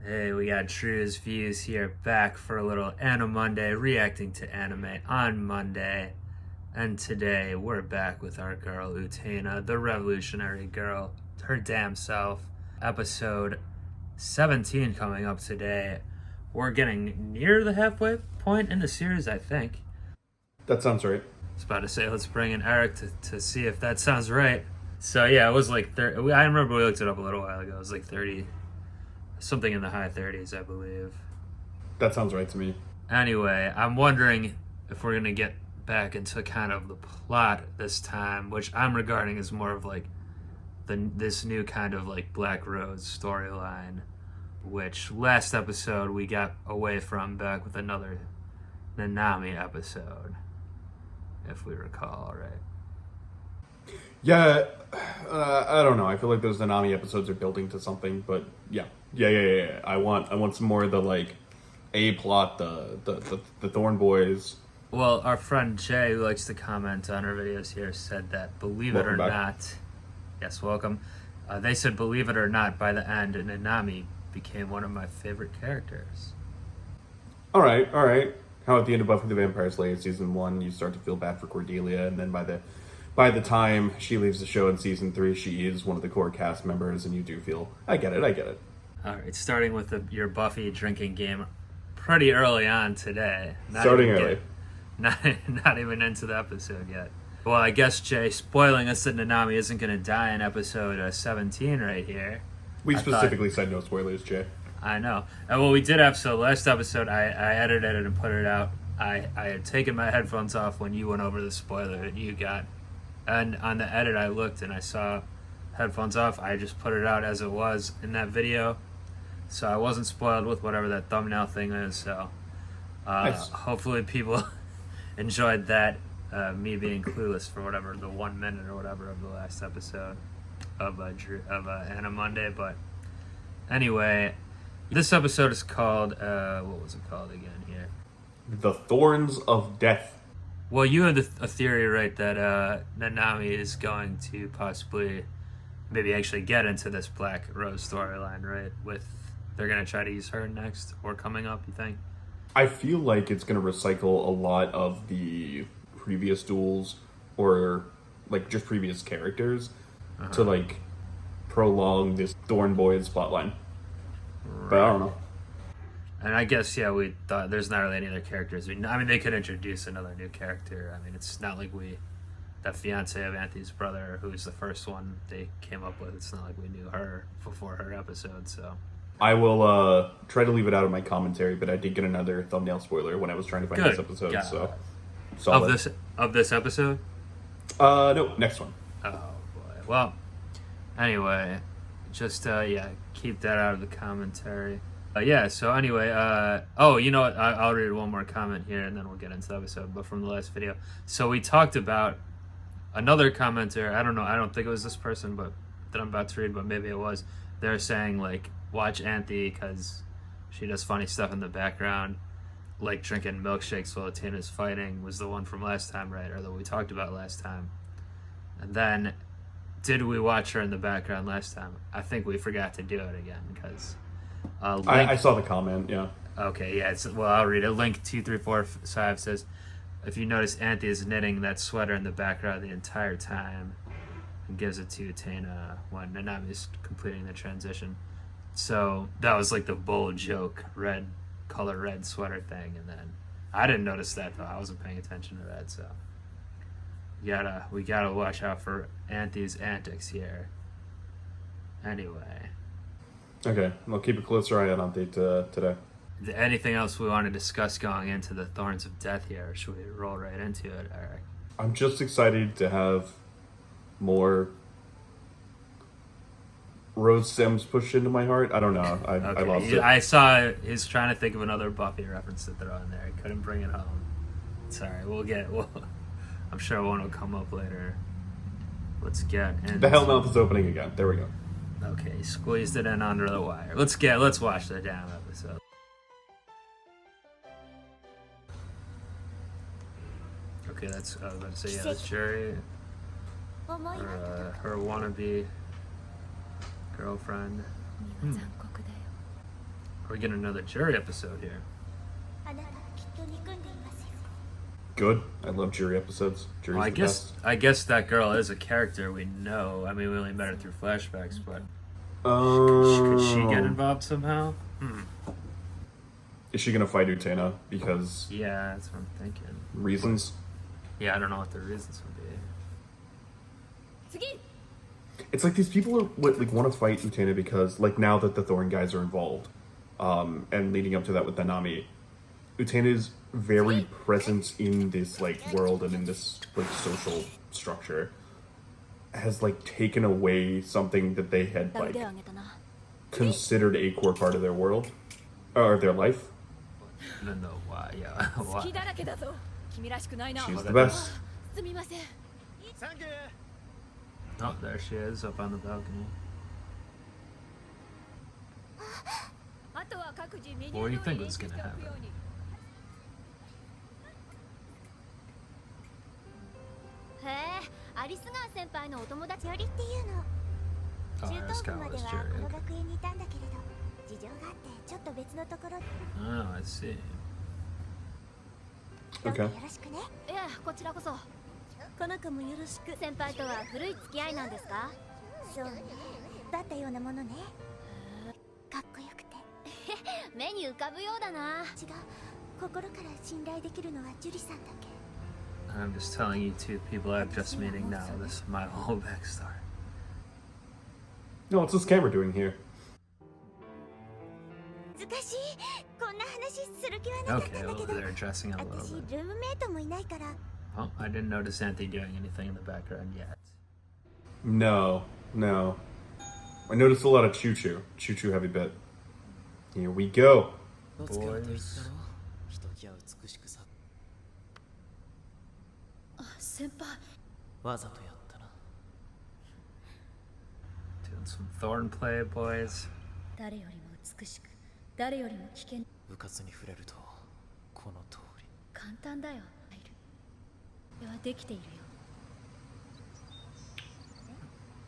Hey, we got Drewz Viewz here, back for a little Anime Monday, reacting to anime on Monday. And today we're back with our girl Utena, the revolutionary girl, her damn self. Episode 17 coming up today. We're getting near the halfway point in the series, I think. That sounds right. I was about to say, let's bring in Eric to see if that sounds right. So yeah, it was like 30. I remember we looked it up a little while ago. It was like 30, something in the high 30s, I believe. That sounds right to me. Anyway, I'm wondering if we're gonna get back into kind of the plot this time, which I'm regarding as more of like this new kind of like Black Rose storyline, which last episode we got away from, back with another Nanami episode, if we recall, right? Yeah, I don't know. I feel like those Nanami episodes are building to something, but yeah. I want some more of the like A plot, the Thorn boys. Well, our friend Jay, who likes to comment on our videos here, said that believe it or not, yes, welcome. They said, believe it or not, by the end, Nanami became one of my favorite characters. All right. How at the end of Buffy the Vampire Slayer season 1, you start to feel bad for Cordelia, and then by the time she leaves the show in season 3, she is one of the core cast members, and you do feel I get it. All right, starting with your Buffy drinking game pretty early on today. Starting early. Not even into the episode yet. Well, I guess, Jay, spoiling us that Nanami isn't going to die in episode 17 right here. We specifically said no spoilers, Jay. I know. Well, we did have, so last episode I edited it and put it out. I had taken my headphones off when you went over the spoiler that you got. And on the edit I looked and I saw headphones off. I just put it out as it was in that video. So I wasn't spoiled with whatever that thumbnail thing is. So Nice. Hopefully people enjoyed that, me being clueless for whatever, the 1 minute or whatever of the last episode of Anna Monday. But anyway, this episode is called, what was it called again here? The Thorns of Death. Well, you had a theory, right, that Nanami is going to possibly maybe actually get into this Black Rose storyline, right? They're going to try to use her next or coming up, you think? I feel like it's going to recycle a lot of the previous duels or like just previous characters to like prolong this Thorn Boys plotline. Right. But I don't know. And I guess, yeah, we thought there's not really any other characters. I mean, they could introduce another new character. I mean, it's not like that fiance of Anthony's brother, who's the first one they came up with, it's not like we knew her before her episode, so. I will try to leave it out of my commentary, but I did get another thumbnail spoiler when I was trying to find this episode. Got so it. solid. Of this episode? No, next one. Oh boy. Well, anyway, just keep that out of the commentary. So anyway, you know what? I'll read one more comment here, and then we'll get into the episode. But from the last video, so we talked about another commenter. I don't know. I don't think it was this person, but that I'm about to read. But maybe it was. They're saying like, watch Anthe because she does funny stuff in the background, like drinking milkshakes while Utena's fighting. Was the one from last time, right? Or that we talked about last time. And then, did we watch her in the background last time? I think we forgot to do it again because. I saw the comment, yeah. Okay, yeah. I'll read it. Link 2345 says, if you notice, Anthe is knitting that sweater in the background the entire time and gives it to Utena when Nanami is completing the transition. So that was like the bold joke, red sweater thing. And then I didn't notice that, though. I wasn't paying attention to that. So we gotta watch out for Anthe's antics here. Anyway. Okay, I'll keep a closer eye on Anthe today. Anything else we want to discuss going into the Thorns of Death here, or should we roll right into it, Eric? I'm just excited to have more Rose Sims pushed into my heart. I don't know. I lost it. I saw he's trying to think of another Buffy reference to throw in there. He couldn't bring it home. Sorry, I'm sure one will come up later. Let's get into the Hellmouth is opening again. There we go. Okay, squeezed it in under the wire. Let's watch the damn episode. Okay, I was about to say, that's Jerry, her wannabe girlfriend. We're getting another jury episode here. あなたきっと憎んでいますよ Good. I love jury episodes. Jury's Well, the best. I guess that girl is a character we know. I mean, we only met her through flashbacks, but could she get involved somehow? Is she gonna fight Utena because Yeah, that's what I'm thinking. reasons? Yeah, I don't know what the reasons would be. 次 It's like these people are like want to fight Utena because like now that the Thorn guys are involved, and leading up to that with Nanami, Utena's very presence in this like world and in this like social structure has like taken away something that they had 腕 like を上げたな considered a core part of their world or their life. No, why? Yeah, 好 why? きだらけだぞ君らしくないな She's the best. すみません Oh, there she is up on the balcony. あとは各自メニュ What do you ー通り think 練 was 習して gonna おくように へえアリス川先輩のお友達よりっていうの Oh, 中 this 等 guy 部まで was は jury. この Okay. 学園にいたんだけれど事情があってちょっと別のところ Oh, I see. どうか Okay. よろしくねいやこちらこそこの子もよろしく先輩とは古い付き合いなんですかそうねだったようなものねかっこよくて目に浮かぶようだな違う心から信頼できるのは樹里さんだけ I'm just telling you two people I'm just meeting now. This is my whole backstory. No, what's this camera doing here? 難しいこんな話する気はなかった Okay, んだ well, けど they're dressing up a 私 little ル bit. ームメイトもいないから Oh, I didn't notice Anthony doing anything in the background yet. No, no. I noticed a lot of choo-choo. Choo-choo heavy bit. Here we go. Boys. ひときわ美しくさ先輩わざとやったな Doing some Thorn play, boys. 誰よりも美しく誰よりも危険うかつに触れるとこの通り簡単だよ入るではできているよ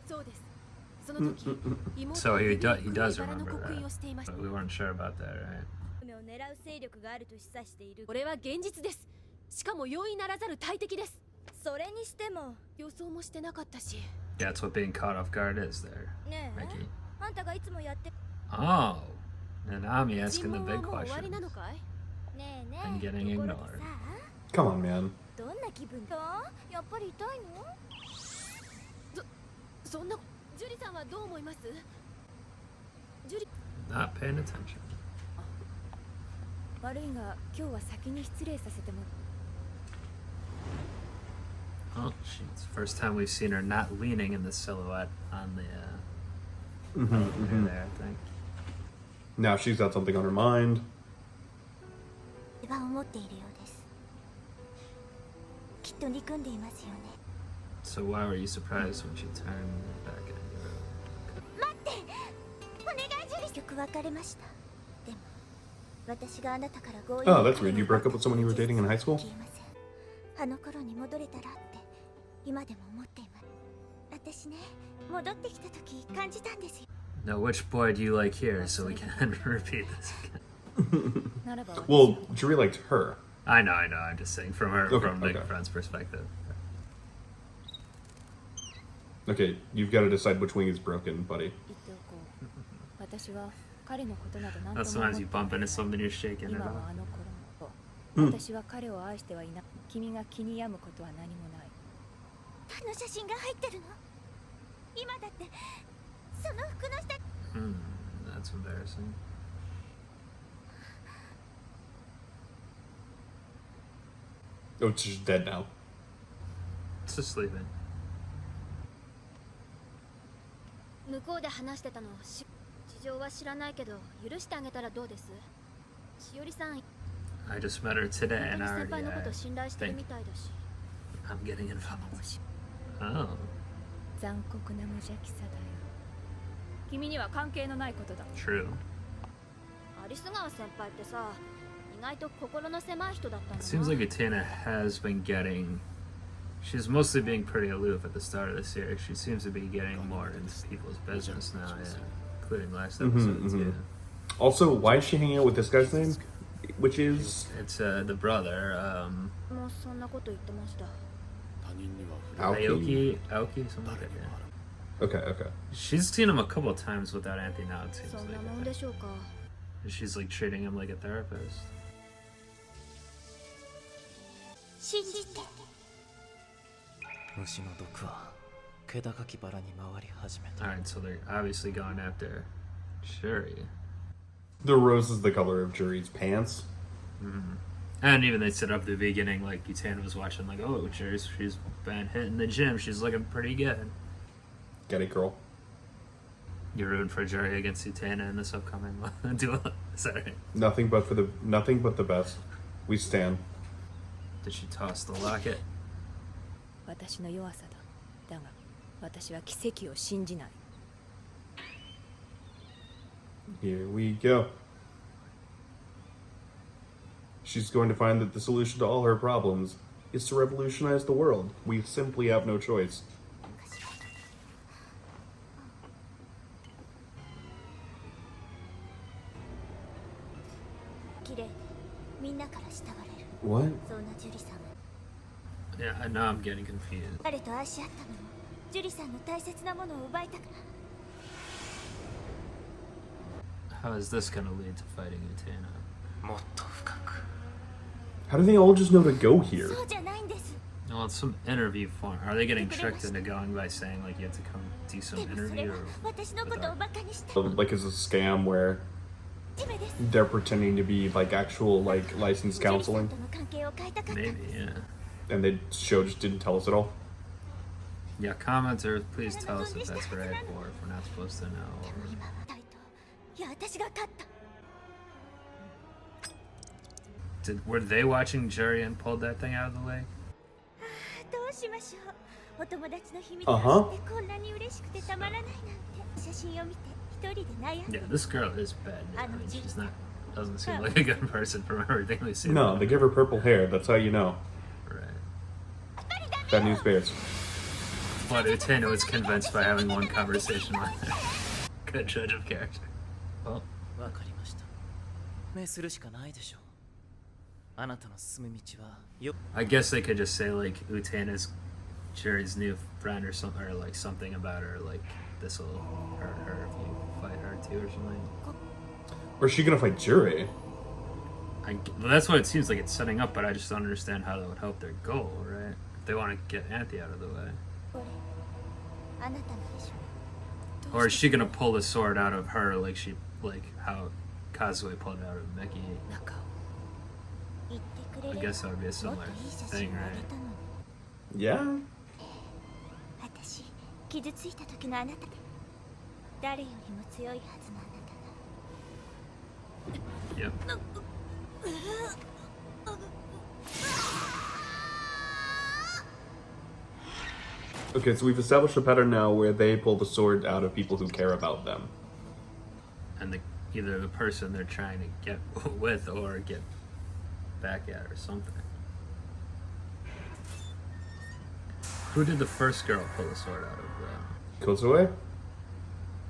そうですその時 So he does remember that. But we weren't sure about that, right? を狙う勢力があると示唆しているこれは現実ですしかも容易ならざる大敵ですそれにしても予想もしてなかったし Yeah, that's what being caught off guard is there, ねえ Mickey. あんたがいつもやって Oh, Nanami 尋 asking the 問は big もう終わり questions. なのかいねえね And え getting ところ ignored. でさ Come on, man. どんな気分だやっぱり痛いのそんなジュリさんはどう思いますジュリ Not paying attention. 悪いが今日は先に失礼させても Oh, she's first time we've seen her not leaning in the silhouette on the elevator there, I think. Now she's got something on her mind. は思っているようですきっと憎んでいますよね So why were you surprised when she turned back into her? 待ってお願いジュリ結局別れましたでも私があなたから強引 Oh, that's weird. You broke up with someone you were dating in high school? 消えませんあの頃に戻れたらって今でも思っています私ね戻ってきた時感じたんですよ Now, which boy do you like here so we can repeat this again? ならば Well, Jury liked her. I know. I'm just saying from her, Okay, from Big okay. Friend's perspective. Okay, you've got to decide which wing is broken, buddy. 言っておこう私は彼のことなど何 Now, とも sometimes you bump into something, you're shaking it 今は off. あの頃のうん私は彼を愛してはいな君が気に病むことは何もないあの写真が入ってるの今だってその服の下 That's embarrassing. Oh, she's dead now. It's just sleeping. 向こうで話してたの事情は知らないけど許してあげたらどうですしおりさん I just met her today 本当 and に I 先輩のこと already 信頼してる think みたいだし I'm getting も involved. し Oh. 残酷な無邪気さだよ君には関係のないことだ True. アリス川先輩ってさ意外と心の狭い人だったん It だ seems like Utena has been getting. She's mostly being pretty aloof at the start of the series. She seems to be getting more into people's business now, yeah. Including last episode, too. Also, why is she hanging out with this guy's name? Which is It's the brother, もうそんなこと言ってました Aoki. Aoki, something like that. Yeah. Okay, okay. She's seen him a couple of times without Anthony now, it seems そんな like. もんでしょうか She's like treating him like a therapist. 信じて虫の毒は気高きバラに回り始めた Alright, so they're obviously going after Shuri. The rose is the color of Juri's pants. And even they set up the beginning, like Utena was watching, like, oh, she's been hitting the gym. She's looking pretty good. Get it, girl. You're rooting for Juri against Utena in this upcoming duel. Is that right? Nothing but the best. We stand. Did she toss the locket? 私の弱さだだが私は奇跡を信じない Here we go. She's going to find that the solution to all her problems is to revolutionize the world. We simply have no choice. 綺麗みんなから慕われる What? そんなジュリさん Yeah, now I'm getting confused. 彼と愛し合ったのもジュリさんの大切なものを奪いたくない How is this gonna lead to fighting Utena? もっと深く How do they all just know to go here? そうじゃないんです Well, it's some interview form. Are they getting tricked into going by saying, like, you have to come do some でもそれ interview? は Or... 私のことをバカにして Like it's a scam where ジメです they're pretending to be like actual like licensed ジュリさ counseling, んとの関係を変えたかったんで Maybe, す yeah. and the show just didn't tell us at all. Yeah, commenters, please tell us if that's right or if we're not supposed to know. でも今はタイトいや私が勝った Were they watching Juri and pulled that thing out of the lake? どうしましょうお友達の秘密 Uh-huh. を知ってこんなに嬉しくてたまらないなんて写真を見て一人で悩んで Yeah, this girl is bad. I mean, she's not. Doesn't seem like a good person from everything we see. No, they give her purple hair. That's how you know. Right. Bad news bears. But Utena was convinced by having one conversation with her. Good judge of character. Well, わかりました命するしかないでしょうあなたの進む道はよ I guess they could just say like Utena's Juri's new friend or something, or like something about her, like this will hurt her if you fight her too or something. Or is she gonna fight Juri? Well, that's what it seems like it's setting up, but I just don't understand how that would help their goal, right? If they want to get Anthe out of the way. これあなたのでしょ Or is she gonna pull the sword out of her like how Kazue pulled it out of Mickey? 中を言ってくれ I れば guess that would be a もっ similar といい写 thing, 真をあ right? げたのに Yeah. 私傷ついた時のあなたで誰よりも強いはずのあなた Yep. Okay, so we've established a pattern now where they pull the sword out of people who care about them. And either the person they're trying to get with or get back at or something. Who did the first girl pull the sword out of? Kozue?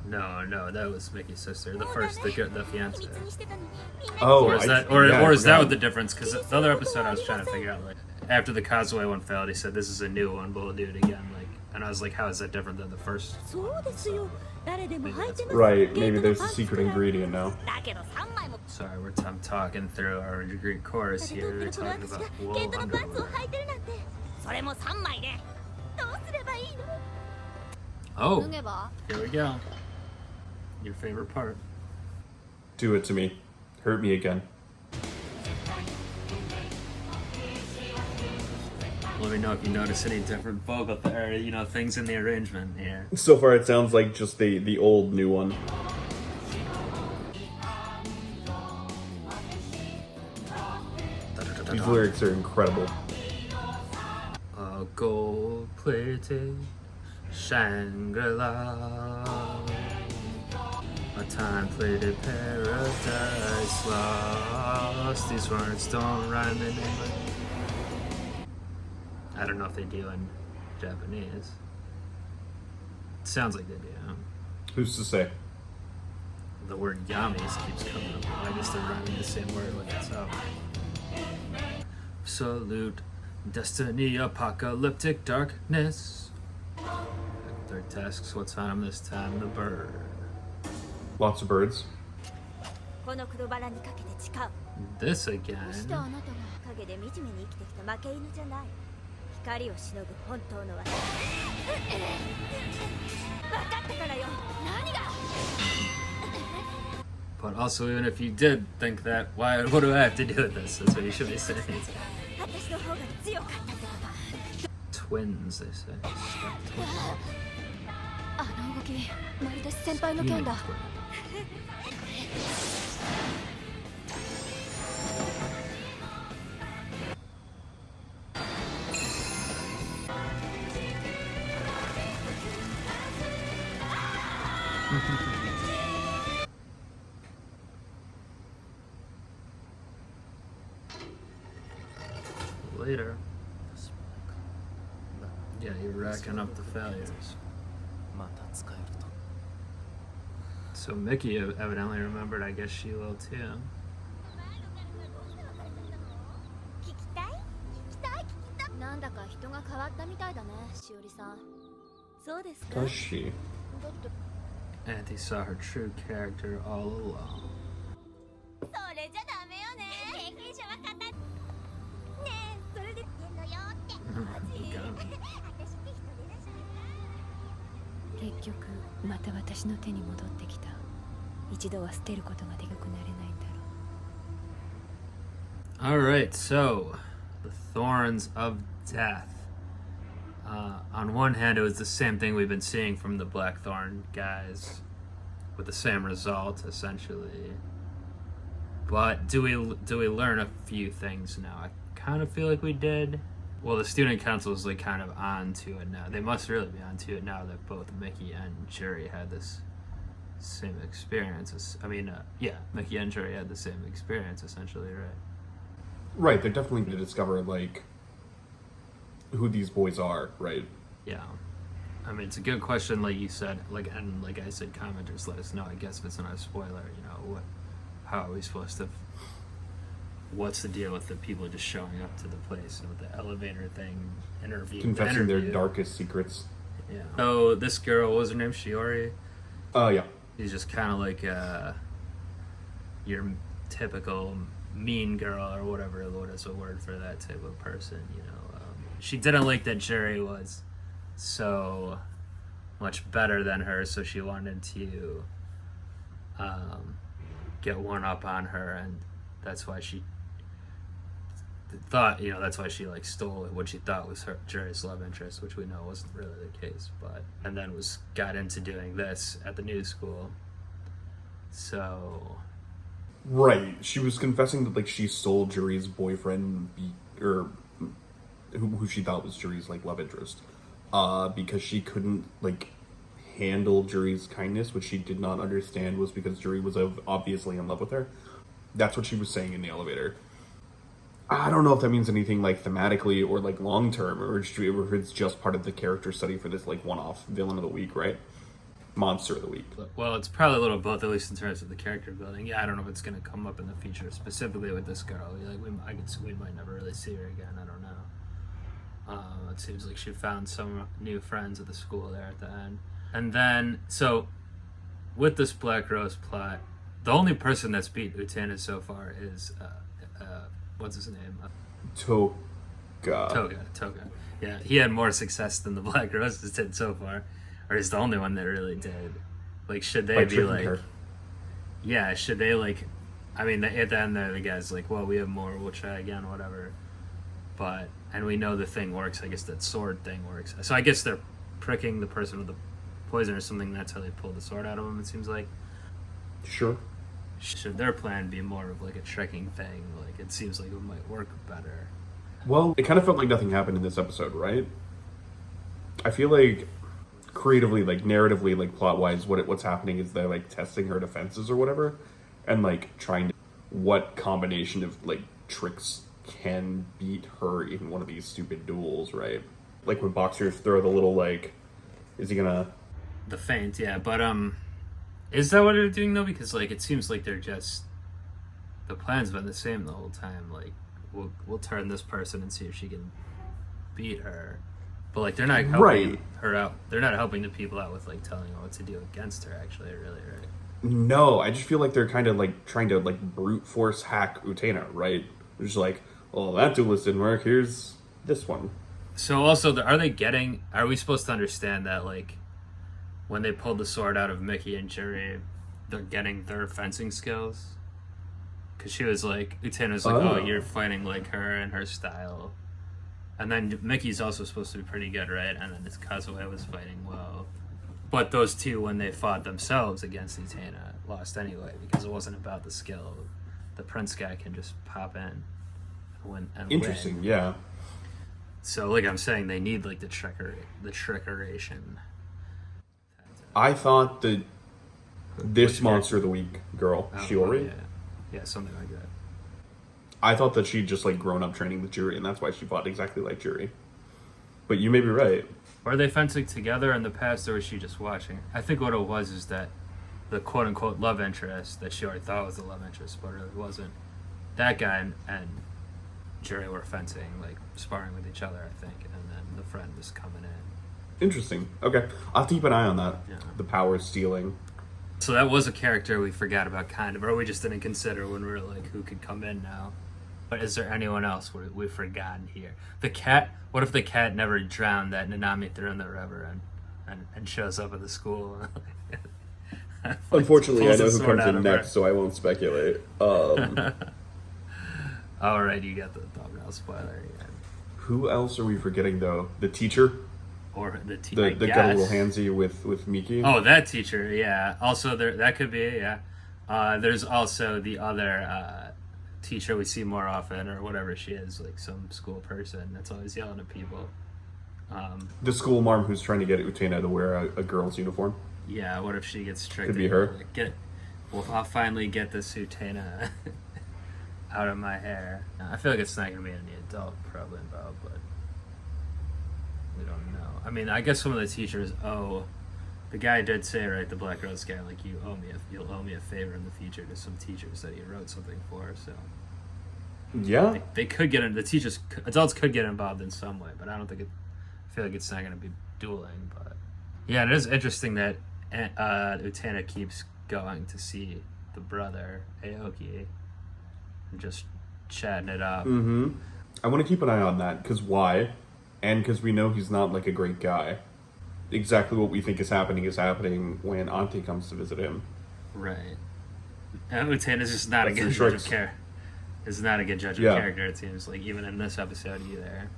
No, that was Mickey's sister. The first, the fiance. 秘密にしてたのにみんな Oh, Or is I- that, yeah, I or is that forgot. what the difference? Because the other episode I was trying to figure out, like, after the Kazue one failed, he said this is a new one, but we'll do it again. Like, and I was like, how is that different than the first? そうですよ誰でも履いてます Right, maybe there's a secret ingredient now. だけど3枚も Sorry, I'm talking through our Greek chorus 誰 here. と We're ってるこの talking 私 about がゲ wool ートのパンツを underwear. 履いてるなんてそれも3枚でどうすればいいの Oh, 脱げば here we go. Your favorite part. Do it to me. Hurt me again. Let me know if you notice any different vocal or things in the arrangement here. So far, it sounds like just the old new one. These lyrics are incredible. A gold-plated Shangri-La, a time-plated paradise lost. These words don't rhyme in English. I don't know if they do in Japanese. It sounds like they do. Who's to say? the word yamis keeps coming up. I guess they're rhyming the same word with itself. Absolute destiny, apocalyptic darkness. Third tasks, what's on him this time? The bird. Lots of birds. この黒バラにかけて誓う。 This again. どうしてあなたが影で惨めに生きてきた負け犬じゃない。光をしのぐ本当の私。分かったからよ。何が But also, even if you did think that, why? What do I have to do with this? That's what you should be saying. 私の方が強かったってこと。 Twins, they say. あの動き、まるで先輩の剣だ。 Later. Yeah, you're racking up the failures. また使えると。 So Mickey evidently remembered, I guess she will too. 聞きたい？聞きたい？聞きたい？なんだか人が変わったみたいだね、しおりさん。そうですか？ Does she? だって Auntie saw her true character all along. それじゃダメよね。経験者は語る。ねえ、それで言ってんのよって。マジ？私って人でなし。結局また私の手に戻ってきた。一度は捨てることができなくなれないんだろう。 Alright, so the Thorns of Death. On one hand, it was the same thing we've been seeing from the Blackthorn guys, with the same result essentially. But do we learn a few things now? I kind of feel like we did. Well, the student council is like kind of on to it now. They must really be on to it now that both Mickey and Jerry had this same experience. Mickey and Jerry had the same experience essentially, right? Right, they're definitely going to discover, like, who these boys are, right? Yeah. I mean, it's a good question, like you said, like I said, commenters let us know. I guess if it's not a spoiler, how are we supposed to? What's the deal with the people just showing up to the place with the elevator thing, Confessing their darkest secrets. Yeah. So this girl, what was her name? Shiori. Yeah. She's just kind of like your typical mean girl or whatever. What is a word for that type of person? She didn't like that Jerry was so much better than her, so she wanted to get one up on her, and that's why she thought, that's why she like stole what she thought was Jerry's love interest, which we know wasn't really the case. And then got into doing this at the new school. So Right. She was confessing that, like, she stole Jerry's boyfriend, or who she thought was Jerry's, like, love interest, because she couldn't, like, handle Jerry's kindness, which she did not understand was because Jerry was obviously in love with her. That's what she was saying in the elevator. I don't know if that means anything, like, thematically or, like, long-term, or it's just part of the character study for this, like, one-off villain of the week, right? Monster of the week. Well, it's probably a little both, at least in terms of the character building. Yeah, I don't know if it's going to come up in the future, specifically with this girl. Like, we might never really see her again. I don't know. It seems like she found some new friends at the school there at the end. And then, so, with this Black Rose plot, the only person that's beat Utena so far is, what's his name? Toga. Yeah, he had more success than the Black Roses did so far. Or he's the only one that really did. Like, should they be like... Her. Yeah, should they, like... I mean, at the end there, the guy's like, well, we have more, we'll try again, whatever. But... And we know the thing works. I guess that sword thing works. So I guess they're pricking the person with the poison or something. That's how they pull the sword out of him, it seems like. Sure. Should their plan be more of, like, a tricking thing? Like, it seems like it might work better. Well, it kind of felt like nothing happened in this episode, right? I feel like... creatively, like, narratively, like, plot-wise, what's happening is they're, like, testing her defenses or whatever, and, like, trying to... what combination of, like, tricks can beat her in one of these stupid duels, right? Like, when boxers throw the little, like... Is he gonna... The feint, yeah, but, Is that what they're doing though? Because like it seems like they're just the plan's been the same the whole time. Like we'll turn this person and see if she can beat her. But like they're not helping her out. They're not helping the people out with like telling her what to do against her. Actually, really, right? No, I just feel like they're kind of like trying to like brute force hack Utena, right? They're just like, well, that duelist didn't work. Here's this one. So also, are we supposed to understand that like when they pulled the sword out of Mickey and Jerry, they're getting their fencing skills? Because she was like, Utena's like, oh, you're fighting like her and her style. And then Mickey's also supposed to be pretty good, right? And then this Kazuya was fighting well. But those two, when they fought themselves against Utena, lost anyway because it wasn't about the skill. The Prince guy can just pop in and win. Interesting, yeah. So, like I'm saying, they need like the trickeration. I thought that this Monster of the Week girl, Shiori, yeah, something like that. I thought that she'd just like grown up training with Juri, and that's why she fought exactly like Juri. But you may be right. Were they fencing together in the past, or was she just watching? I think what it was is that the quote-unquote love interest that she already thought was the love interest, but really wasn't. That guy and Juri were fencing, like sparring with each other, I think, and then the friend was coming in. Interesting. Okay, I'll have to keep an eye on that. Yeah. The power stealing. So that was a character we forgot about, kind of, or we just didn't consider when we were like, who could come in now? But is there anyone else we've forgotten here? The cat. What if the cat never drowned that Nanami threw in the river and shows up at the school? Unfortunately, I know who comes in next, so I won't speculate. All right, you got the thumbnail spoiler again. Who else are we forgetting though? The teacher, or the teacher, the got a little handsy with Miki. Oh, that teacher, yeah. Also, that could be, yeah. There's also the other teacher we see more often, or whatever she is, like some school person that's always yelling at people. The school marm who's trying to get Utena to wear a girl's uniform. Yeah, what if she gets tricked? Could be her. I'll finally get this Utena out of my hair. I feel like it's not going to be any adult probably involved, but we don't know. I mean, I guess some of the teachers the guy did say, right, the Black Rose guy, like, you'll owe me a favor in the future to some teachers that he wrote something for, so. Yeah. They could get in, adults could get involved in some way, but I feel like it's not going to be dueling, but. Yeah, it is interesting that Utena keeps going to see the brother, Aoki, and just chatting it up. Mm-hmm. I want to keep an eye on that, because why? And because we know he's not, like, a great guy. Exactly what we think is happening when Auntie comes to visit him. Right. And Utena's just not a good judge of character. Is not a good judge of character, it seems like, even in this episode either.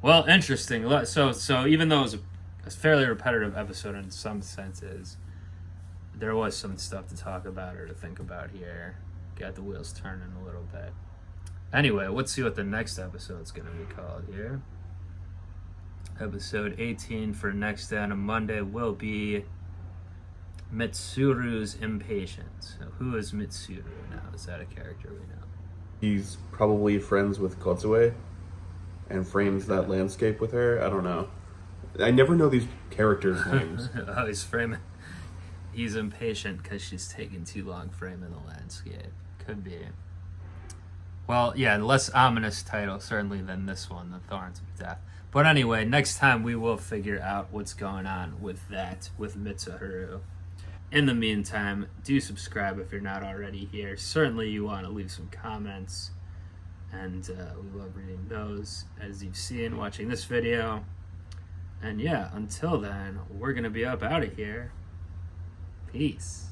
Well, interesting. So even though it was a fairly repetitive episode in some senses, there was some stuff to talk about or to think about here. Got the wheels turning a little bit. Anyway, let's see what the next episode's going to be called here. Episode 18 for next day on a Monday will be Mitsuru's Impatience. So who is Mitsuru now? Is that a character we know? He's probably friends with Kotsue and frames that landscape with her. I don't know. I never know these characters' names. He's impatient because she's taking too long framing the landscape. Could be. Well, yeah, less ominous title, certainly, than this one, The Thorns of Death. But anyway, next time we will figure out what's going on with Mitsuharu. In the meantime, do subscribe if you're not already here. Certainly you want to leave some comments, and we love reading those, as you've seen watching this video. And yeah, until then, we're going to be up out of here. Peace.